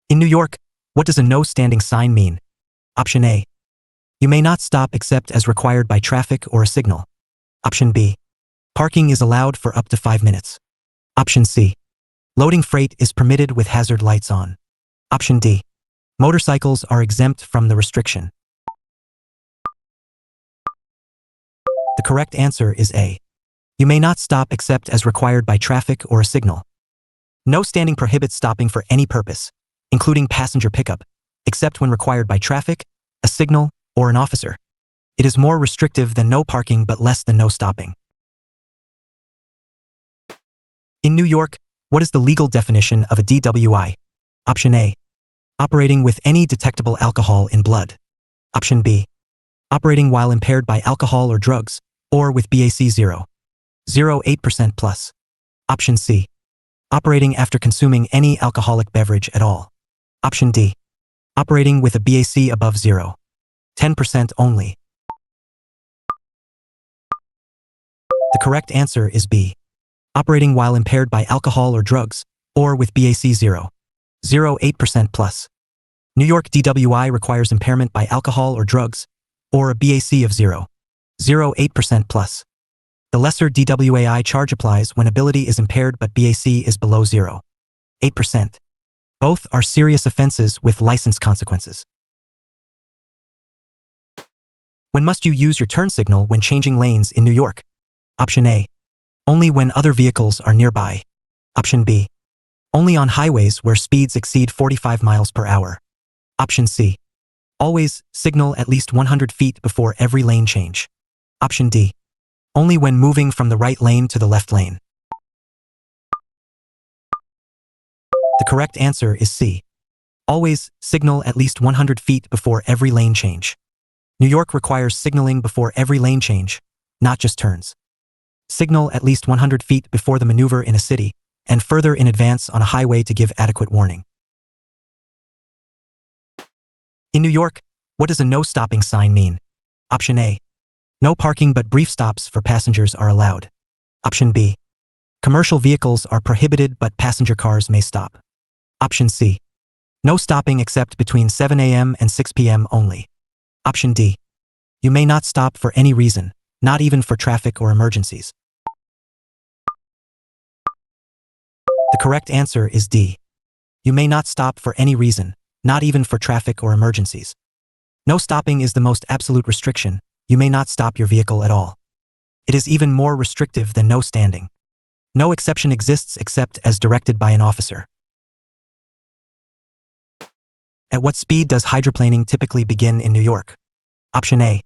In New York, what does a no standing sign mean? Option A. You may not stop except as required by traffic or a signal. Option B. Parking is allowed for up to 5 minutes. Option C. Loading freight is permitted with hazard lights on. Option D. Motorcycles are exempt from the restriction. The correct answer is A. You may not stop except as required by traffic or a signal. No standing prohibits stopping for any purpose, including passenger pickup, except when required by traffic, a signal, or an officer. It is more restrictive than no parking but less than no stopping. In New York, what is the legal definition of a DWI? Option A. Operating with any detectable alcohol in blood. Option B. Operating while impaired by alcohol or drugs, or with BAC 0.08% plus. Option C. Operating after consuming any alcoholic beverage at all. Option D. Operating with a BAC above 0.10% only. The correct answer is B. Operating while impaired by alcohol or drugs, or with BAC 0.08% plus. New York DWI requires impairment by alcohol or drugs, or a BAC of 0.08% plus. The lesser DWAI charge applies when ability is impaired but BAC is below 0.8%. Both are serious offenses with license consequences. When must you use your turn signal when changing lanes in New York? Option A. Only when other vehicles are nearby. Option B. Only on highways where speeds exceed 45 miles per hour. Option C. Always signal at least 100 feet before every lane change. Option D. Only when moving from the right lane to the left lane. The correct answer is C. Always signal at least 100 feet before every lane change. New York requires signaling before every lane change, not just turns. Signal at least 100 feet before the maneuver in a city, and further in advance on a highway to give adequate warning. In New York, what does a no stopping sign mean? Option A. No parking but brief stops for passengers are allowed. Option B. Commercial vehicles are prohibited but passenger cars may stop. Option C. No stopping except between 7 a.m. and 6 p.m. only. Option D. You may not stop for any reason, not even for traffic or emergencies. The correct answer is D. You may not stop for any reason, not even for traffic or emergencies. No stopping is the most absolute restriction. You may not stop your vehicle at all. It is even more restrictive than no standing. No exception exists except as directed by an officer. At what speed does hydroplaning typically begin in New York? Option A.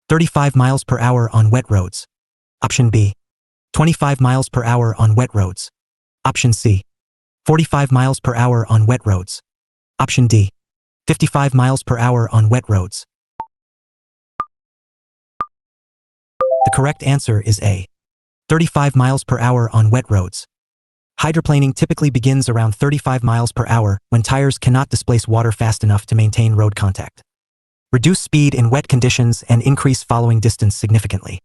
35 miles per hour on wet roads. Option B. 25 miles per hour on wet roads. Option C. 45 miles per hour on wet roads. Option D. 55 miles per hour on wet roads. The correct answer is A. 35 miles per hour on wet roads. Hydroplaning typically begins around 35 miles per hour when tires cannot displace water fast enough to maintain road contact. Reduce speed in wet conditions and increase following distance significantly.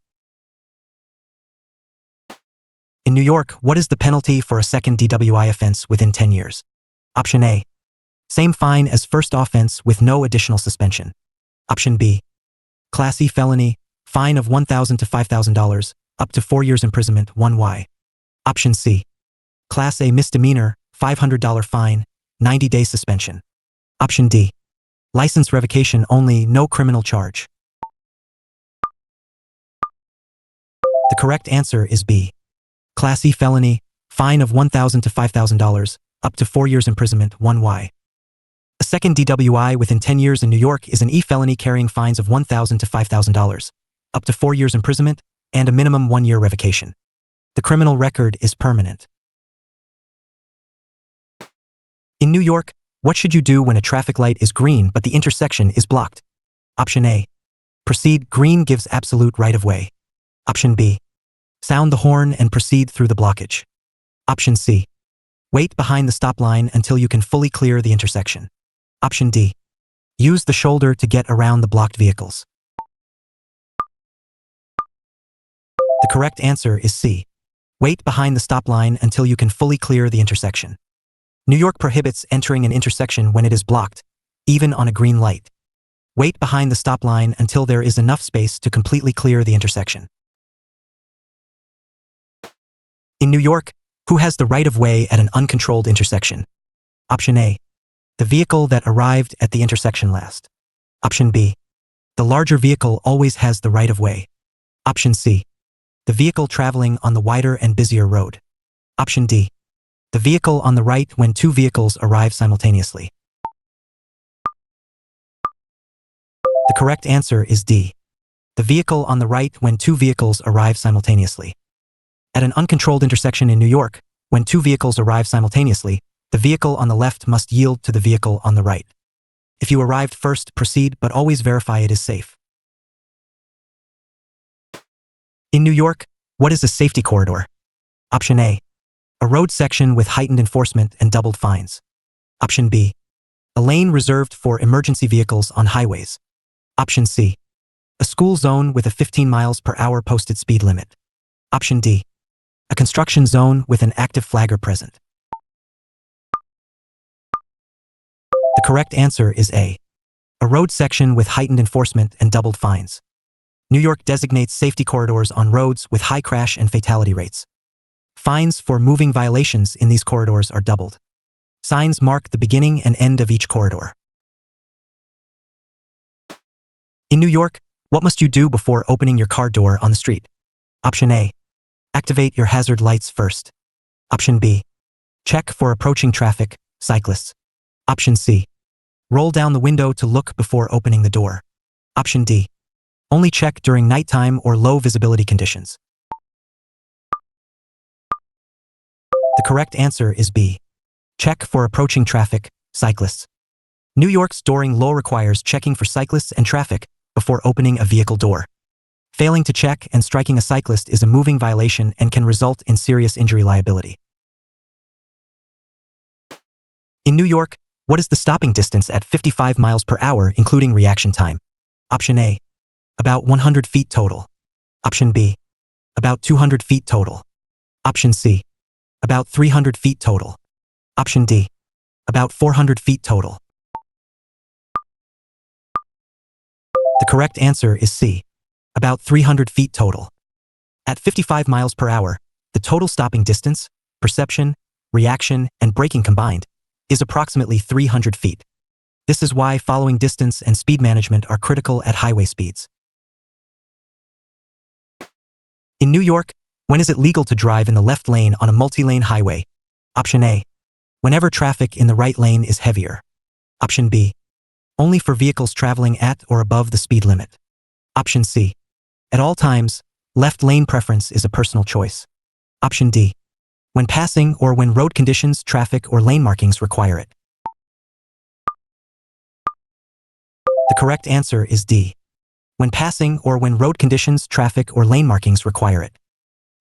In New York, what is the penalty for a second DWI offense within 10 years? Option A. Same fine as first offense with no additional suspension. Option B. Class E felony, fine of $1,000 to $5,000, up to 4 years imprisonment, 1Y. Option C. Class A misdemeanor, $500 fine, 90-day suspension. Option D. License revocation only, no criminal charge. The correct answer is B. Class E felony, fine of $1,000 to $5,000, up to 4 years imprisonment, 1Y. A second DWI within 10 years in New York is an E felony carrying fines of $1,000 to $5,000, up to 4 years imprisonment, and a minimum 1-year revocation. The criminal record is permanent. In New York, what should you do when a traffic light is green but the intersection is blocked? Option A. Proceed, green gives absolute right-of-way. Option B. Sound the horn and proceed through the blockage. Option C. Wait behind the stop line until you can fully clear the intersection. Option D. Use the shoulder to get around the blocked vehicles. The correct answer is C. Wait behind the stop line until you can fully clear the intersection. New York prohibits entering an intersection when it is blocked, even on a green light. Wait behind the stop line until there is enough space to completely clear the intersection. In New York, who has the right of way at an uncontrolled intersection? Option A. The vehicle that arrived at the intersection last. Option B. The larger vehicle always has the right of way. Option C. The vehicle traveling on the wider and busier road. Option D. The vehicle on the right when two vehicles arrive simultaneously. The correct answer is D. The vehicle on the right when two vehicles arrive simultaneously. At an uncontrolled intersection in New York, when two vehicles arrive simultaneously, the vehicle on the left must yield to the vehicle on the right. If you arrived first, proceed, but always verify it is safe. In New York, what is a safety corridor? Option A. A road section with heightened enforcement and doubled fines. Option B. A lane reserved for emergency vehicles on highways. Option C. A school zone with a 15 miles per hour posted speed limit. Option D. A construction zone with an active flagger present. The correct answer is A. A road section with heightened enforcement and doubled fines. New York designates safety corridors on roads with high crash and fatality rates. Fines for moving violations in these corridors are doubled. Signs mark the beginning and end of each corridor. In New York, what must you do before opening your car door on the street? Option A. Activate your hazard lights first. Option B. Check for approaching traffic, cyclists. Option C. Roll down the window to look before opening the door. Option D. Only check during nighttime or low visibility conditions. The correct answer is B. Check for approaching traffic, cyclists. New York's dooring law requires checking for cyclists and traffic before opening a vehicle door. Failing to check and striking a cyclist is a moving violation and can result in serious injury liability. In New York, what is the stopping distance at 55 miles per hour including reaction time? Option A. About 100 feet total. Option B. About 200 feet total. Option C. About 300 feet total. Option D. About 400 feet total. The correct answer is C. About 300 feet total. At 55 miles per hour, the total stopping distance, perception, reaction, and braking combined, is approximately 300 feet. This is why following distance and speed management are critical at highway speeds. In New York, when is it legal to drive in the left lane on a multi-lane highway? Option A. Whenever traffic in the right lane is heavier. Option B. Only for vehicles traveling at or above the speed limit. Option C. At all times, left lane preference is a personal choice. Option D. When passing or when road conditions, traffic, or lane markings require it. The correct answer is D. When passing or when road conditions, traffic, or lane markings require it.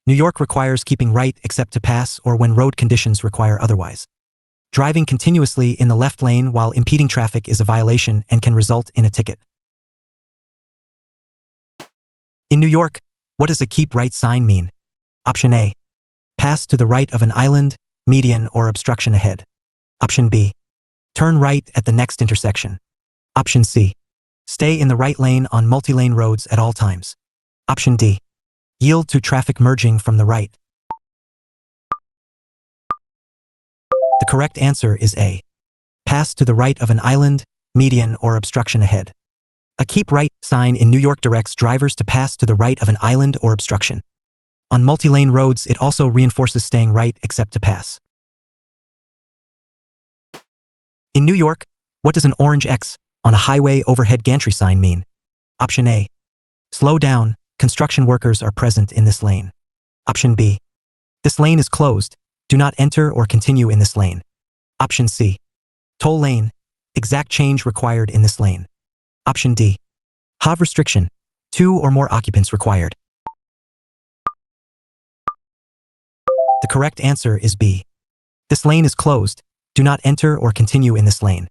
New York requires keeping right except to pass or when road conditions require otherwise. Driving continuously in the left lane while impeding traffic is a violation and can result in a ticket. In New York, what does a keep right sign mean? Option A. Pass to the right of an island, median, or obstruction ahead. Option B. Turn right at the next intersection. Option C. Stay in the right lane on multi-lane roads at all times. Option D. Yield to traffic merging from the right. The correct answer is A. Pass to the right of an island, median, or obstruction ahead. A keep right sign in New York directs drivers to pass to the right of an island or obstruction. On multi-lane roads, it also reinforces staying right except to pass. In New York, what does an orange X on a highway overhead gantry sign mean? Option A. Slow down, construction workers are present in this lane. Option B. This lane is closed, do not enter or continue in this lane. Option C. Toll lane, exact change required in this lane. Option D. HOV restriction, 2 or more occupants required. The correct answer is B. This lane is closed, do not enter or continue in this lane.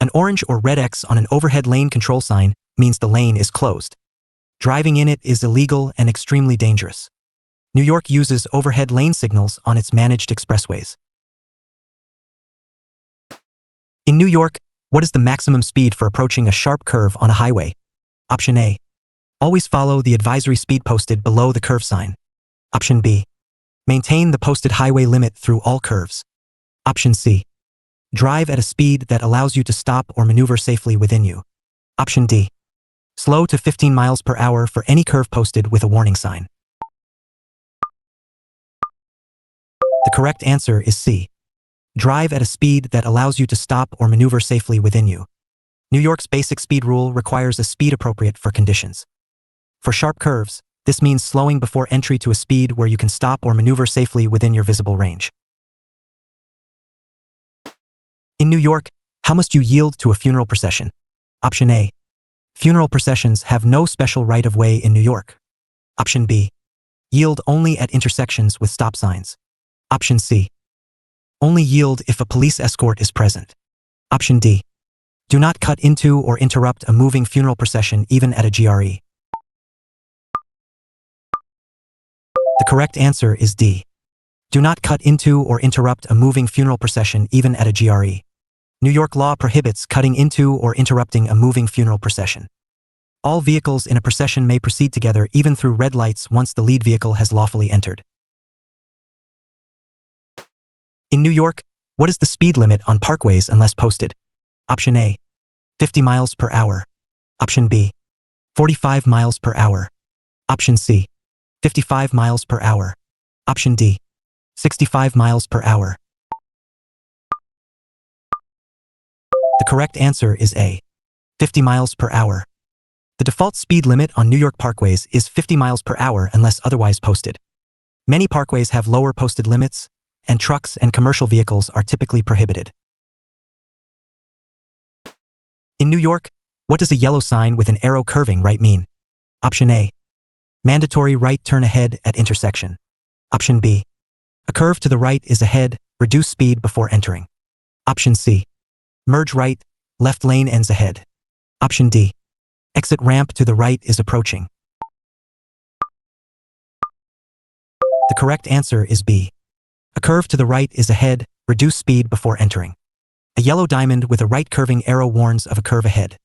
An orange or red X on an overhead lane control sign means the lane is closed. Driving in it is illegal and extremely dangerous. New York uses overhead lane signals on its managed expressways. In New York, what is the maximum speed for approaching a sharp curve on a highway? Option A. Always follow the advisory speed posted below the curve sign. Option B. Maintain the posted highway limit through all curves. Option C. Drive at a speed that allows you to stop or maneuver safely within you. Option D. Slow to 15 miles per hour for any curve posted with a warning sign. The correct answer is C. Drive at a speed that allows you to stop or maneuver safely within you. New York's basic speed rule requires a speed appropriate for conditions. For sharp curves, this means slowing before entry to a speed where you can stop or maneuver safely within your visible range. In New York, how must you yield to a funeral procession? Option A. Funeral processions have no special right-of-way in New York. Option B. Yield only at intersections with stop signs. Option C. Only yield if a police escort is present. Option D. Do not cut into or interrupt a moving funeral procession even at a GRE. The correct answer is D. Do not cut into or interrupt a moving funeral procession even at a GRE. New York law prohibits cutting into or interrupting a moving funeral procession. All vehicles in a procession may proceed together even through red lights once the lead vehicle has lawfully entered. In New York, what is the speed limit on parkways unless posted? Option A. 50 miles per hour. Option B. 45 miles per hour. Option C. 55 miles per hour. Option D. 65 miles per hour. The correct answer is A. 50 miles per hour. The default speed limit on New York parkways is 50 miles per hour unless otherwise posted. Many parkways have lower posted limits, and trucks and commercial vehicles are typically prohibited. In New York, what does a yellow sign with an arrow curving right mean? Option A. Mandatory right turn ahead at intersection. Option B. A curve to the right is ahead, reduce speed before entering. Option C. Merge right, left lane ends ahead. Option D. Exit ramp to the right is approaching. The correct answer is B. A curve to the right is ahead, reduce speed before entering. A yellow diamond with a right curving arrow warns of a curve ahead.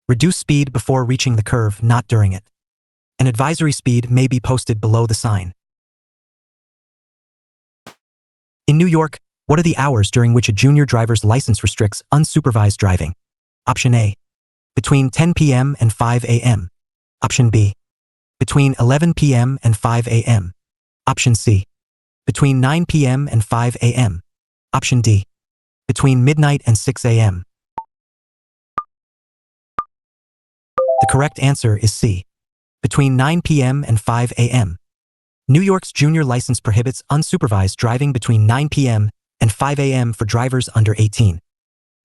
Reduce speed before reaching the curve, not during it. An advisory speed may be posted below the sign. In New York, what are the hours during which a junior driver's license restricts unsupervised driving? Option A. Between 10 p.m. and 5 a.m. Option B. Between 11 p.m. and 5 a.m. Option C. Between 9 p.m. and 5 a.m. Option D. Between midnight and 6 a.m. The correct answer is C. Between 9 p.m. and 5 a.m. New York's junior license prohibits unsupervised driving between 9 p.m. and 5 a.m. for drivers under 18.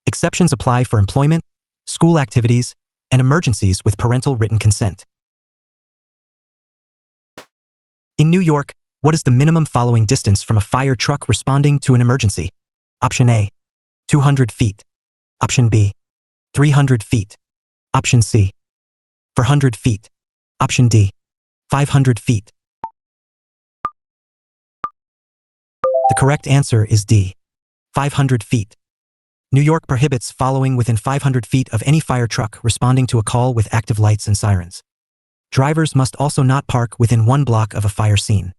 Exceptions apply for employment, school activities, and emergencies with parental written consent. In New York, what is the minimum following distance from a fire truck responding to an emergency? Option A. 200 feet. Option B. 300 feet. Option C. 400 feet. Option D. 500 feet. The correct answer is D. 500 feet. New York prohibits following within 500 feet of any fire truck responding to a call with active lights and sirens. Drivers must also not park within 1 block of a fire scene.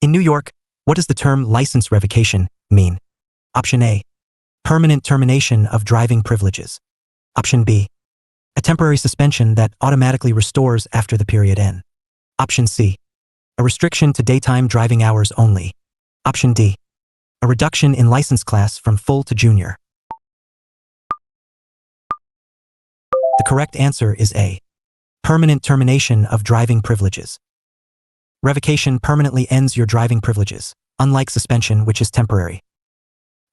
In New York, what does the term license revocation mean? Option A. Permanent termination of driving privileges. Option B. A temporary suspension that automatically restores after the period ends. Option C. A restriction to daytime driving hours only. Option D. A reduction in license class from full to junior. The correct answer is A. Permanent termination of driving privileges. Revocation permanently ends your driving privileges, unlike suspension, which is temporary.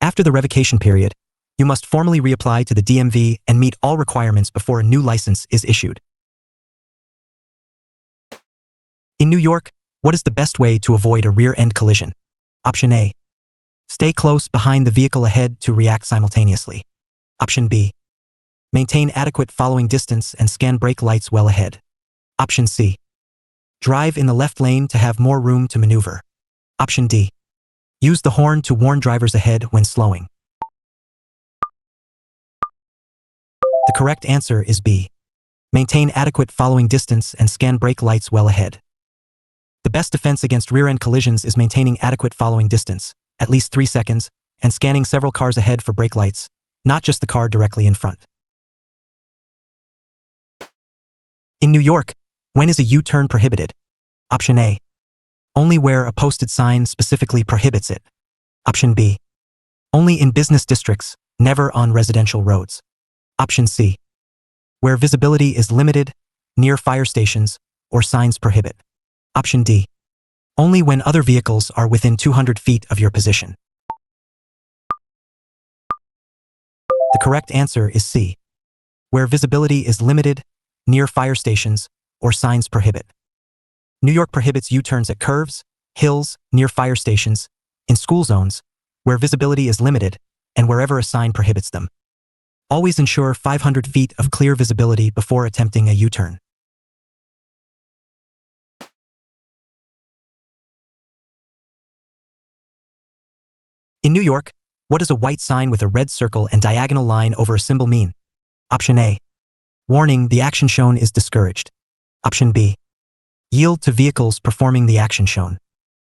After the revocation period, you must formally reapply to the DMV and meet all requirements before a new license is issued. In New York, what is the best way to avoid a rear-end collision? Option A. Stay close behind the vehicle ahead to react simultaneously. Option B. Maintain adequate following distance and scan brake lights well ahead. Option C. Drive in the left lane to have more room to maneuver. Option D. Use the horn to warn drivers ahead when slowing. The correct answer is B. Maintain adequate following distance and scan brake lights well ahead. The best defense against rear-end collisions is maintaining adequate following distance, at least 3 seconds, and scanning several cars ahead for brake lights, not just the car directly in front. In New York, when is a U-turn prohibited? Option A. Only where a posted sign specifically prohibits it. Option B. Only in business districts, never on residential roads. Option C. Where visibility is limited, near fire stations, or signs prohibit. Option D. Only when other vehicles are within 200 feet of your position. The correct answer is C. Where visibility is limited, near fire stations, or signs prohibit. New York prohibits U-turns at curves, hills, near fire stations, in school zones, where visibility is limited, and wherever a sign prohibits them. Always ensure 500 feet of clear visibility before attempting a U-turn. In New York, what does a white sign with a red circle and diagonal line over a symbol mean? Option A. Warning, the action shown is discouraged. Option B. Yield to vehicles performing the action shown.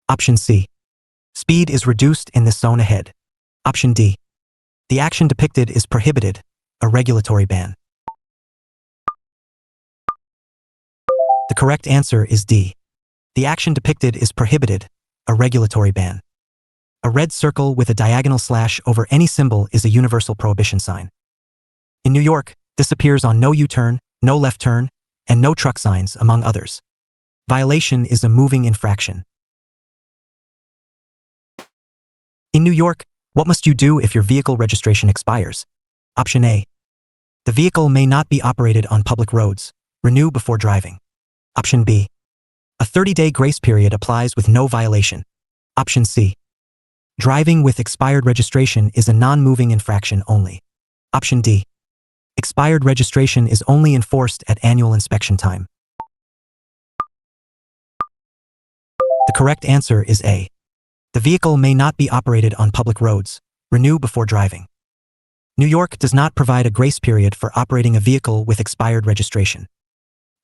Option C. Speed is reduced in this zone ahead. Option D. The action depicted is prohibited, a regulatory ban. The correct answer is D. The action depicted is prohibited, a regulatory ban. A red circle with a diagonal slash over any symbol is a universal prohibition sign. In New York, this appears on no U-turn, no left turn, and no truck signs, among others. Violation is a moving infraction. In New York, what must you do if your vehicle registration expires? Option A. The vehicle may not be operated on public roads. Renew before driving. Option B. A 30-day grace period applies with no violation. Option C. Driving with expired registration is a non-moving infraction only. Option D. Expired registration is only enforced at annual inspection time. The correct answer is A. The vehicle may not be operated on public roads. Renew before driving. New York does not provide a grace period for operating a vehicle with expired registration.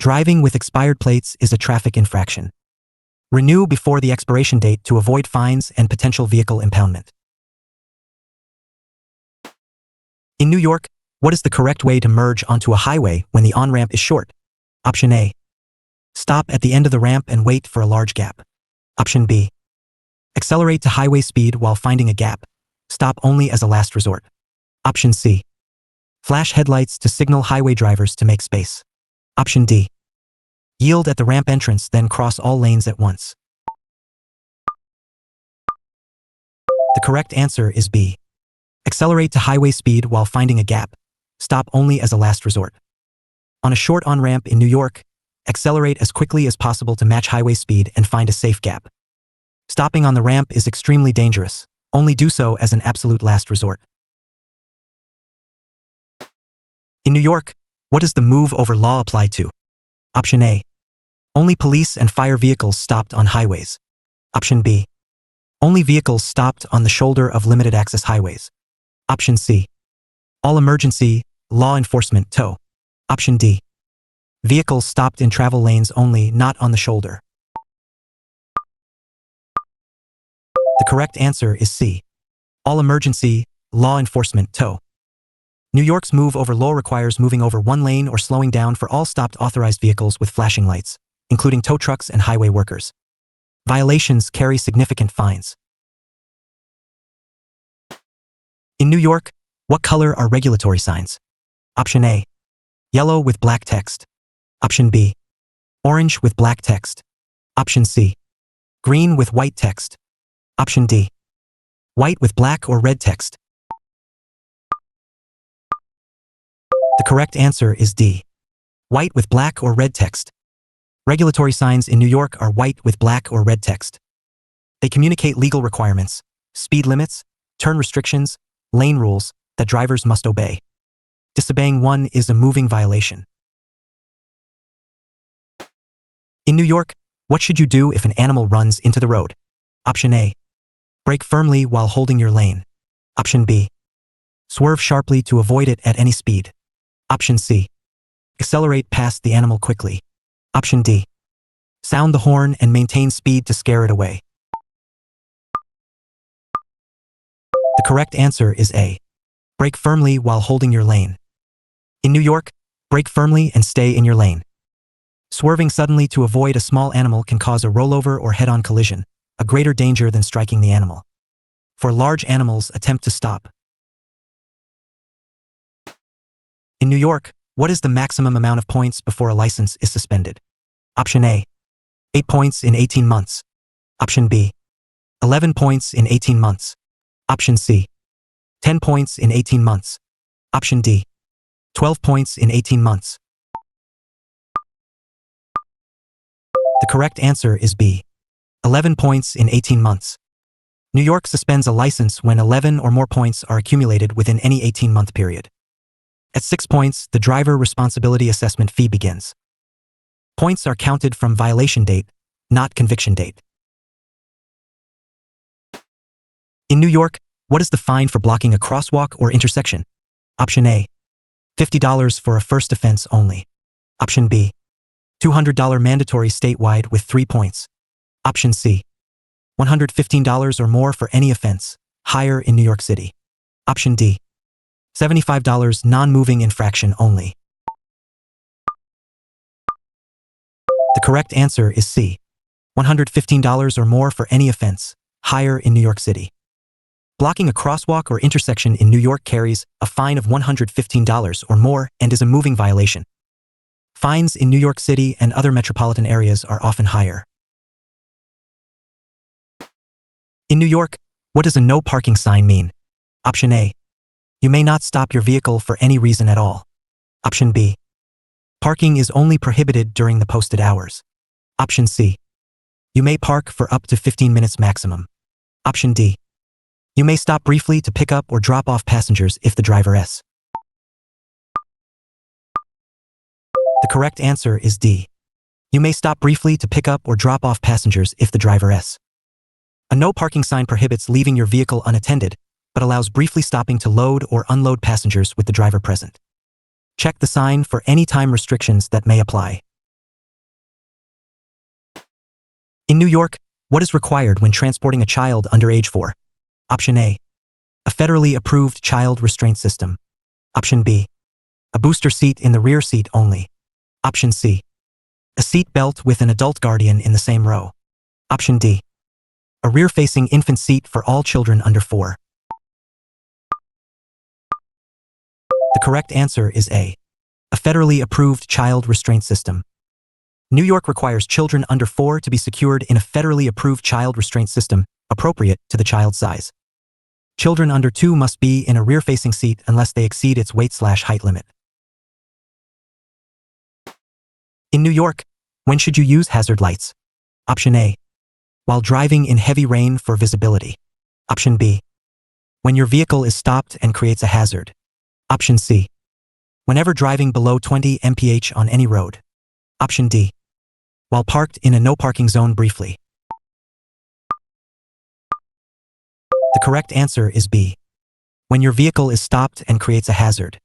Driving with expired plates is a traffic infraction. Renew before the expiration date to avoid fines and potential vehicle impoundment. In New York, what is the correct way to merge onto a highway when the on-ramp is short? Option A. Stop at the end of the ramp and wait for a large gap. Option B. Accelerate to highway speed while finding a gap. Stop only as a last resort. Option C. Flash headlights to signal highway drivers to make space. Option D. Yield at the ramp entrance, then cross all lanes at once. The correct answer is B. Accelerate to highway speed while finding a gap. Stop only as a last resort. On a short on-ramp in New York, accelerate as quickly as possible to match highway speed and find a safe gap. Stopping on the ramp is extremely dangerous. Only do so as an absolute last resort. In New York, what does the move over law apply to? Option A. Only police and fire vehicles stopped on highways. Option B. Only vehicles stopped on the shoulder of limited access highways. Option C. All emergency, law enforcement tow. Option D. Vehicles stopped in travel lanes only, not on the shoulder. The correct answer is C. All emergency, law enforcement tow. New York's move over law requires moving over one lane or slowing down for all stopped authorized vehicles with flashing lights, including tow trucks and highway workers. Violations carry significant fines. In New York, what color are regulatory signs? Option A. Yellow with black text. Option B. Orange with black text. Option C. Green with white text. Option D. White with black or red text. The correct answer is D. White with black or red text. Regulatory signs in New York are white with black or red text. They communicate legal requirements, speed limits, turn restrictions, lane rules that drivers must obey. Disobeying one is a moving violation. In New York, what should you do if an animal runs into the road? Option A. Brake firmly while holding your lane. Option B. Swerve sharply to avoid it at any speed. Option C. Accelerate past the animal quickly. Option D. Sound the horn and maintain speed to scare it away. The correct answer is A. Brake firmly while holding your lane. In New York, brake firmly and stay in your lane. Swerving suddenly to avoid a small animal can cause a rollover or head-on collision, a greater danger than striking the animal. For large animals, attempt to stop. In New York, what is the maximum amount of points before a license is suspended? Option A. 8 points in 18 months. Option B. 11 points in 18 months. Option C. 10 points in 18 months. Option D. 12 points in 18 months. The correct answer is B. 11 points in 18 months. New York suspends a license when 11 or more points are accumulated within any 18-month period. At 6 points, the driver responsibility assessment fee begins. Points are counted from violation date, not conviction date. In New York, what is the fine for blocking a crosswalk or intersection? Option A. $50 for a first offense only. Option B. $200 mandatory statewide with 3 points. Option C. $115 or more for any offense, higher in New York City. Option D. $75 non-moving infraction only. The correct answer is C. $115 or more for any offense, higher in New York City. Blocking a crosswalk or intersection in New York carries a fine of $115 or more and is a moving violation. Fines in New York City and other metropolitan areas are often higher. In New York, what does a no parking sign mean? Option A. You may not stop your vehicle for any reason at all. Option B. Parking is only prohibited during the posted hours. Option C. You may park for up to 15 minutes maximum. Option D. You may stop briefly to pick up or drop off passengers if the driver is. The correct answer is D. You may stop briefly to pick up or drop off passengers if the driver is. A no parking sign prohibits leaving your vehicle unattended, but allows briefly stopping to load or unload passengers with the driver present. Check the sign for any time restrictions that may apply. In New York, what is required when transporting a child under age 4? Option A. A federally approved child restraint system. Option B. A booster seat in the rear seat only. Option C. A seat belt with an adult guardian in the same row. Option D. A rear-facing infant seat for all children under 4. The correct answer is A. A federally approved child restraint system. New York requires children under 4 to be secured in a federally approved child restraint system appropriate to the child's size. Children under 2 must be in a rear-facing seat unless they exceed its weight/height limit. In New York, when should you use hazard lights? Option A. While driving in heavy rain for visibility. Option B. When your vehicle is stopped and creates a hazard. Option C. Whenever driving below 20 mph on any road. Option D. While parked in a no parking zone briefly. The correct answer is B. When your vehicle is stopped and creates a hazard.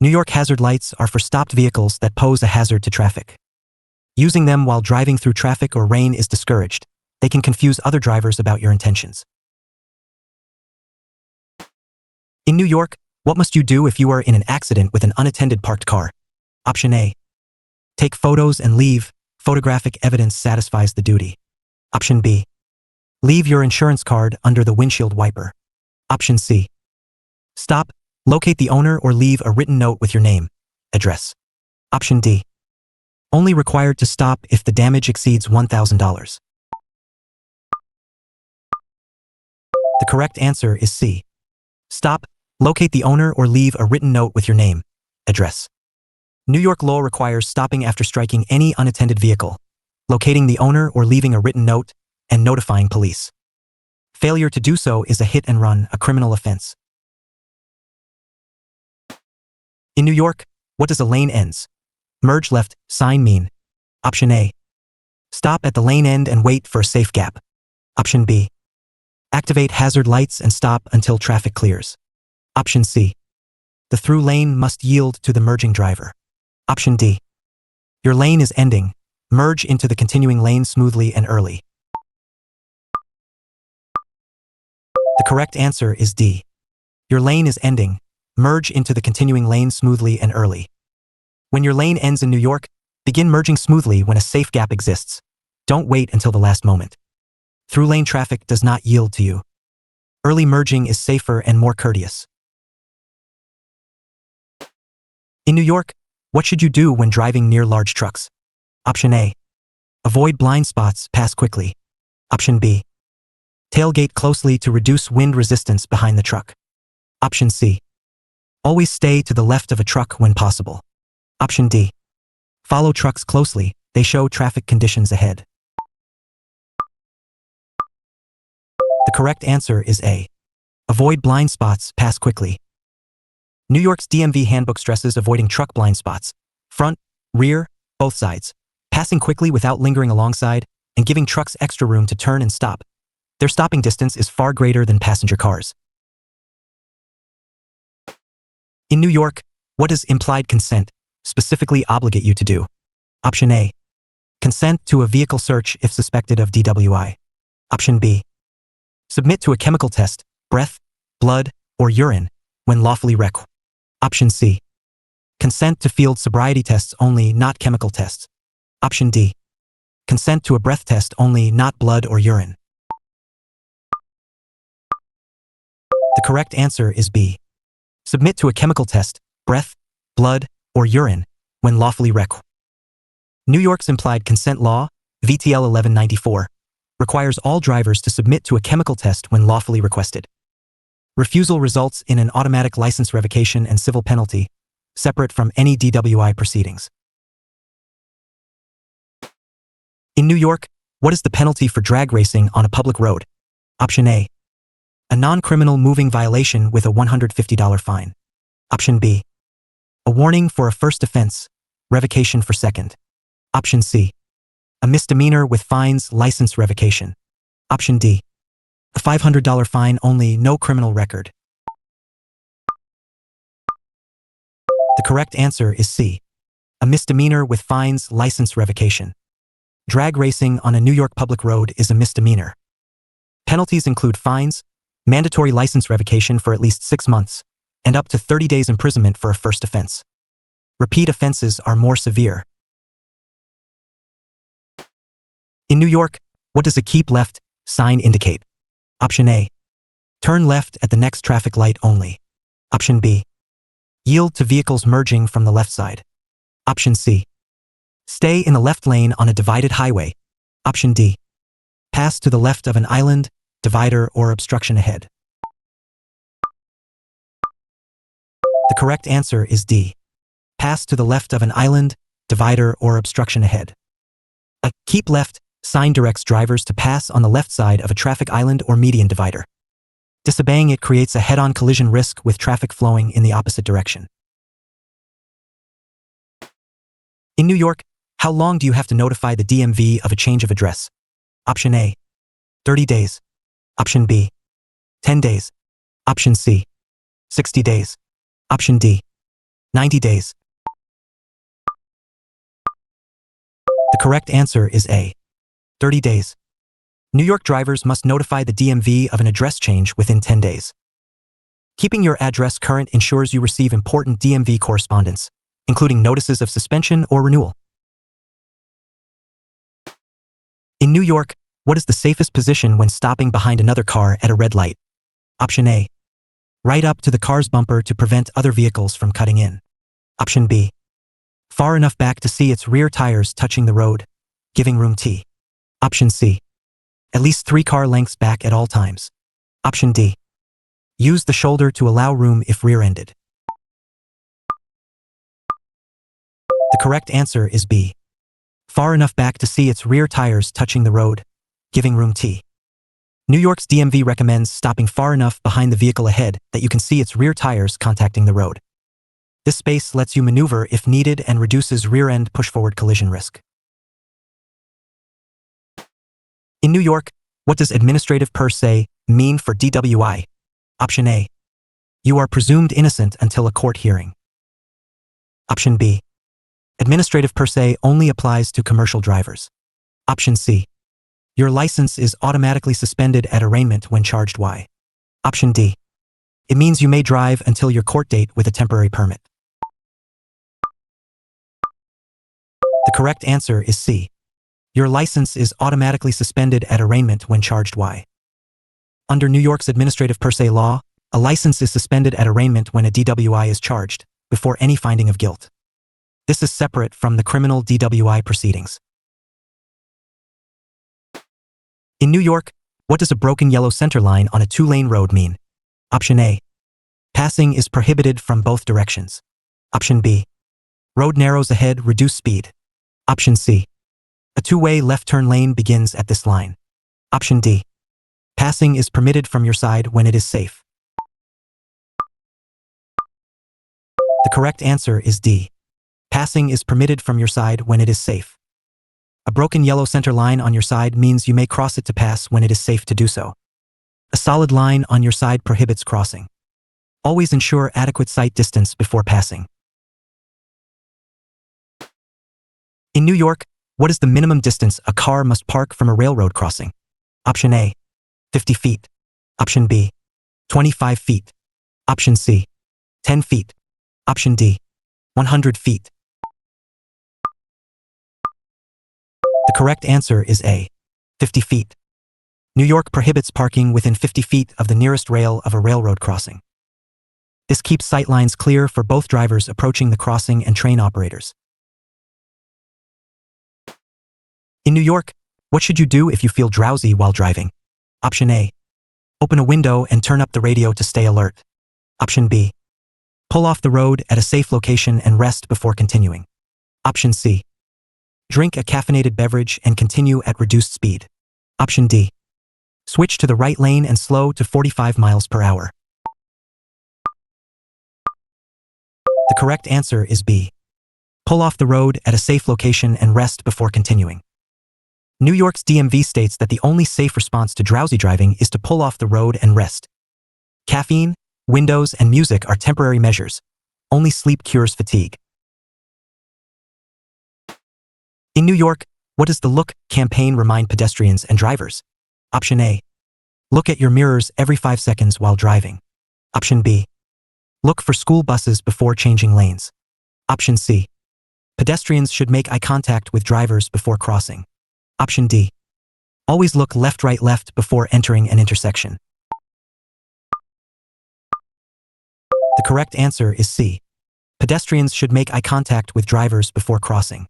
New York hazard lights are for stopped vehicles that pose a hazard to traffic. Using them while driving through traffic or rain is discouraged. They can confuse other drivers about your intentions. In New York, what must you do if you are in an accident with an unattended parked car? Option A. Take photos and leave. Photographic evidence satisfies the duty. Option B. Leave your insurance card under the windshield wiper. Option C. Stop, locate the owner or leave a written note with your name, address. Option D. Only required to stop if the damage exceeds $1,000. The correct answer is C. Stop, locate the owner or leave a written note with your name, address. New York law requires stopping after striking any unattended vehicle, locating the owner or leaving a written note, and notifying police. Failure to do so is a hit and run, a criminal offense. In New York, what does a lane ends, merge left sign mean? Option A. Stop at the lane end and wait for a safe gap. Option B. Activate hazard lights and stop until traffic clears. Option C. The through lane must yield to the merging driver. Option D. Your lane is ending. Merge into the continuing lane smoothly and early. The correct answer is D. Your lane is ending. Merge into the continuing lane smoothly and early. When your lane ends in New York, begin merging smoothly when a safe gap exists. Don't wait until the last moment. Through lane traffic does not yield to you. Early merging is safer and more courteous. In New York, what should you do when driving near large trucks? Option A. Avoid blind spots, pass quickly. Option B. Tailgate closely to reduce wind resistance behind the truck. Option C. Always stay to the left of a truck when possible. Option D. Follow trucks closely, they show traffic conditions ahead. The correct answer is A. Avoid blind spots, pass quickly. New York's DMV handbook stresses avoiding truck blind spots, front, rear, both sides, passing quickly without lingering alongside, and giving trucks extra room to turn and stop. Their stopping distance is far greater than passenger cars. In New York, what does implied consent specifically obligate you to do? Option A. Consent to a vehicle search if suspected of DWI. Option B. Submit to a chemical test, breath, blood, or urine, when lawfully required. Option C. Consent to field sobriety tests only, not chemical tests. Option D. Consent to a breath test only, not blood or urine. The correct answer is B. Submit to a chemical test, breath, blood, or urine, when lawfully required. New York's implied consent law, VTL 1194, requires all drivers to submit to a chemical test when lawfully requested. Refusal results in an automatic license revocation and civil penalty, separate from any DWI proceedings. In New York, what is the penalty for drag racing on a public road? Option A. A non-criminal moving violation with a $150 fine. Option B. A warning for a first offense, revocation for second. Option C. A misdemeanor with fines, license revocation. Option D. A $500 fine only, no criminal record. The correct answer is C. A misdemeanor with fines, license revocation. Drag racing on a New York public road is a misdemeanor. Penalties include fines, mandatory license revocation for at least 6 months, and up to 30 days imprisonment for a first offense. Repeat offenses are more severe. In New York, what does a keep left sign indicate? Option A. Turn left at the next traffic light only. Option B. Yield to vehicles merging from the left side. Option C. Stay in the left lane on a divided highway. Option D. Pass to the left of an island, divider, or obstruction ahead. The correct answer is D. Pass to the left of an island, divider, or obstruction ahead. A keep left sign directs drivers to pass on the left side of a traffic island or median divider. Disobeying it creates a head-on collision risk with traffic flowing in the opposite direction. In New York, how long do you have to notify the DMV of a change of address? Option A. 30 days. Option B. 10 days. Option C. 60 days. Option D. 90 days. The correct answer is A. 30 days. New York drivers must notify the DMV of an address change within 10 days. Keeping your address current ensures you receive important DMV correspondence, including notices of suspension or renewal. In New York, what is the safest position when stopping behind another car at a red light? Option A. Right up to the car's bumper to prevent other vehicles from cutting in. Option B. Far enough back to see its rear tires touching the road, giving room T. Option C. At least 3 car lengths back at all times. Option D. Use the shoulder to allow room if rear-ended. The correct answer is B. Far enough back to see its rear tires touching the road, giving room T. New York's DMV recommends stopping far enough behind the vehicle ahead that you can see its rear tires contacting the road. This space lets you maneuver if needed and reduces rear-end push-forward collision risk. In New York, what does administrative per se mean for DWI? Option A. You are presumed innocent until a court hearing. Option B. Administrative per se only applies to commercial drivers. Option C. Your license is automatically suspended at arraignment when charged. Why? Option D. It means you may drive until your court date with a temporary permit. The correct answer is C. Your license is automatically suspended at arraignment when charged. Why? Under New York's administrative per se law, a license is suspended at arraignment when a DWI is charged, before any finding of guilt. This is separate from the criminal DWI proceedings. In New York, what does a broken yellow center line on a two-lane road mean? Option A. Passing is prohibited from both directions. Option B. Road narrows ahead, reduce speed. Option C. A two-way left turn lane begins at this line. Option D. Passing is permitted from your side when it is safe. The correct answer is D. Passing is permitted from your side when it is safe. A broken yellow center line on your side means you may cross it to pass when it is safe to do so. A solid line on your side prohibits crossing. Always ensure adequate sight distance before passing. In New York, what is the minimum distance a car must park from a railroad crossing? Option A. 50 feet. Option B. 25 feet. Option C. 10 feet. Option D. 100 feet. The correct answer is A. 50 feet. New York prohibits parking within 50 feet of the nearest rail of a railroad crossing. This keeps sight lines clear for both drivers approaching the crossing and train operators. In New York, what should you do if you feel drowsy while driving? Option A. Open a window and turn up the radio to stay alert. Option B. Pull off the road at a safe location and rest before continuing. Option C. Drink a caffeinated beverage and continue at reduced speed. Option D. Switch to the right lane and slow to 45 miles per hour. The correct answer is B. Pull off the road at a safe location and rest before continuing. New York's DMV states that the only safe response to drowsy driving is to pull off the road and rest. Caffeine, windows, and music are temporary measures. Only sleep cures fatigue. In New York, what does the Look campaign remind pedestrians and drivers? Option A. Look at your mirrors every 5 seconds while driving. Option B. Look for school buses before changing lanes. Option C. Pedestrians should make eye contact with drivers before crossing. Option D. Always look left, right, left before entering an intersection. The correct answer is C. Pedestrians should make eye contact with drivers before crossing.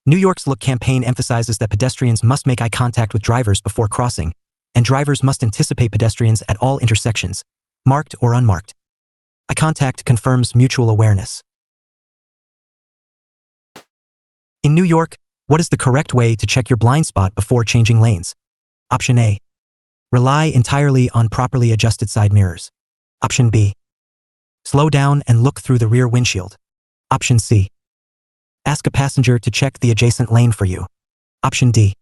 New York's Look campaign emphasizes that pedestrians must make eye contact with drivers before crossing, and drivers must anticipate pedestrians at all intersections, marked or unmarked. Eye contact confirms mutual awareness. In New York, what is the correct way to check your blind spot before changing lanes? Option A. Rely entirely on properly adjusted side mirrors. Option B. Slow down and look through the rear windshield. Option C. Ask a passenger to check the adjacent lane for you. Option D.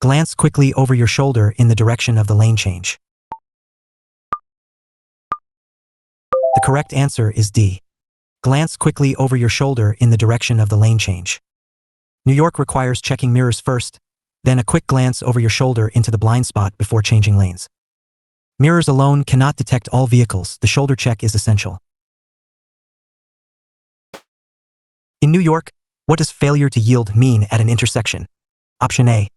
Glance quickly over your shoulder in the direction of the lane change. The correct answer is D. Glance quickly over your shoulder in the direction of the lane change. New York requires checking mirrors first, then a quick glance over your shoulder into the blind spot before changing lanes. Mirrors alone cannot detect all vehicles. The shoulder check is essential. In New York, what does failure to yield mean at an intersection? Option A.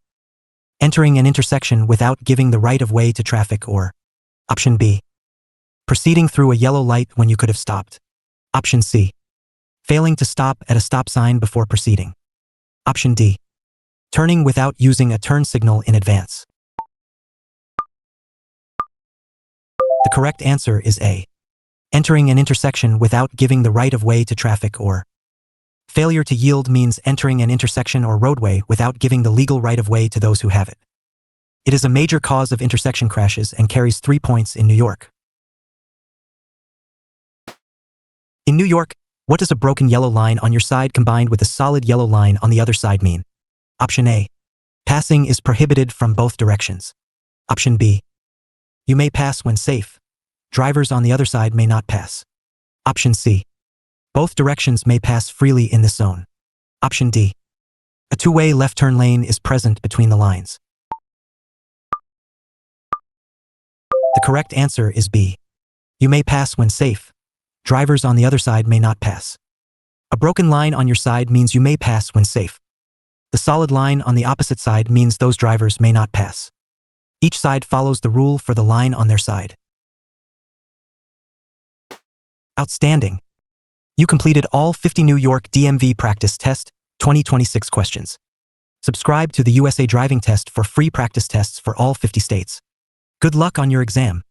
Entering an intersection without giving the right of way to traffic, or Option B. Proceeding through a yellow light when you could have stopped. Option C. Failing to stop at a stop sign before proceeding. Option D. Turning without using a turn signal in advance. The correct answer is A. Entering an intersection without giving the right of way to traffic, or failure to yield means entering an intersection or roadway without giving the legal right of way to those who have it. It is a major cause of intersection crashes and carries 3 points in New York. In New York, what does a broken yellow line on your side combined with a solid yellow line on the other side mean? Option A. Passing is prohibited from both directions. Option B. You may pass when safe. Drivers on the other side may not pass. Option C. Both directions may pass freely in this zone. Option D. A two-way left turn lane is present between the lines. The correct answer is B. You may pass when safe. Drivers on the other side may not pass. A broken line on your side means you may pass when safe. The solid line on the opposite side means those drivers may not pass. Each side follows the rule for the line on their side. Outstanding! You completed all 50 New York DMV Practice Test 2026 questions. Subscribe to the USA Driving Test for free practice tests for all 50 states. Good luck on your exam.